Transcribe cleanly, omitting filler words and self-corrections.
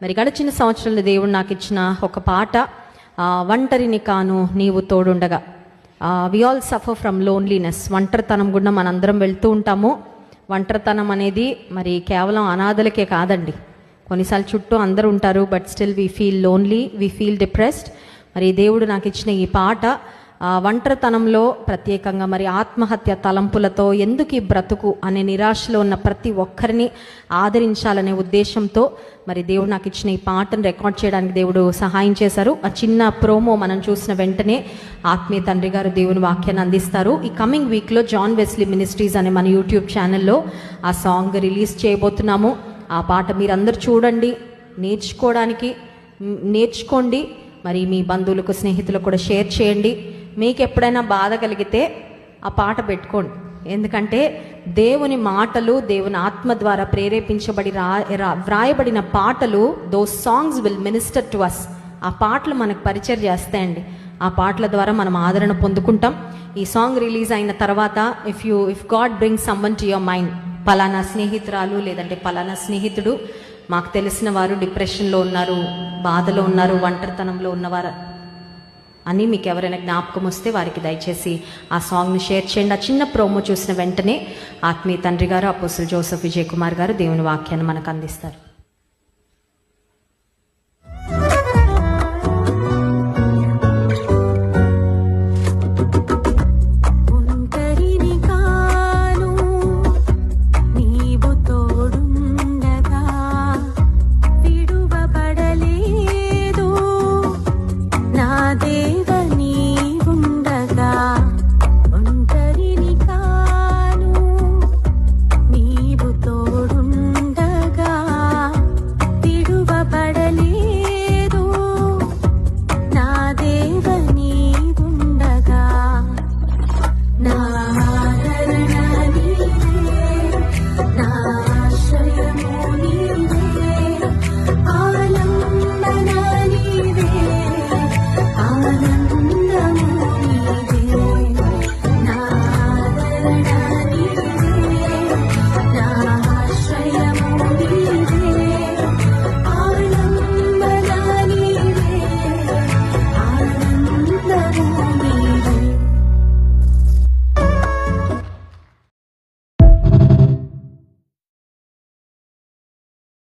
మరి గడిచిన సంవత్సరంలో దేవుడు నాకు ఇచ్చిన ఒక పాట, ఒంటరిని కాను నీవు తోడుండగా. We all suffer from loneliness. ఒంటరితనం గుండా మనందరం వెళ్తూ ఉంటాము. ఒంటరితనం అనేది మరి కేవలం అనాథలకే కాదండి, కొన్నిసార్లు చుట్టూ అందరూ ఉంటారు, but still we feel lonely, we feel depressed. మరి దేవుడు నాకు ఇచ్చిన ఈ పాట ఒంటరితనంలో ప్రత్యేకంగా మరి ఆత్మహత్య తలంపులతో ఎందుకు ఈ బ్రతుకు అనే నిరాశలో ఉన్న ప్రతి ఒక్కరిని ఆదరించాలనే ఉద్దేశంతో మరి దేవుడు నాకు ఇచ్చిన ఈ పాటను రికార్డ్ చేయడానికి దేవుడు సహాయం చేశారు. ఆ చిన్న ప్రోమో మనం చూసిన వెంటనే ఆత్మీయ తండ్రి గారు దేవుని వాక్యాన్ని అందిస్తారు. ఈ కమింగ్ వీక్లో జాన్ వెస్లీ మినిస్ట్రీస్ అనే మన యూట్యూబ్ ఛానల్లో ఆ సాంగ్ రిలీజ్ చేయబోతున్నాము. ఆ పాట మీరందరూ చూడండి, నేర్చుకోండి. మరి మీ బంధువులకు స్నేహితులకు కూడా షేర్ చేయండి. మీకు ఎప్పుడైనా బాధ కలిగితే ఆ పాట పెట్టుకోండి, ఎందుకంటే దేవుని మాటలు దేవుని ఆత్మ ద్వారా ప్రేరేపించబడి వ్రాయబడిన పాటలు, those songs will minister to us. ఆ పాటలు మనకు పరిచయం చేస్తాయండి. ఆ పాటల ద్వారా మనం ఆదరణ పొందుకుంటాం. ఈ సాంగ్ రిలీజ్ అయిన తర్వాత if God brings someone to your mind, పలానా స్నేహితురాలు లేదంటే పలానా స్నేహితుడు, మాకు తెలిసిన వారు డిప్రెషన్లో ఉన్నారు, బాధలో ఉన్నారు, ఒంటరితనంలో ఉన్నవారు అని మీకు ఎవరైనా జ్ఞాపకం వస్తే వారికి దయచేసి ఆ సాంగ్ని షేర్ చేయండి. ఆ చిన్న ప్రోమో చూసిన వెంటనే ఆత్మీయ తండ్రి గారు అపోస్తలుడు జోసెఫ్ విజయ్ కుమార్ గారు దేవుని వాక్యాన్ని మనకు అందిస్తారు.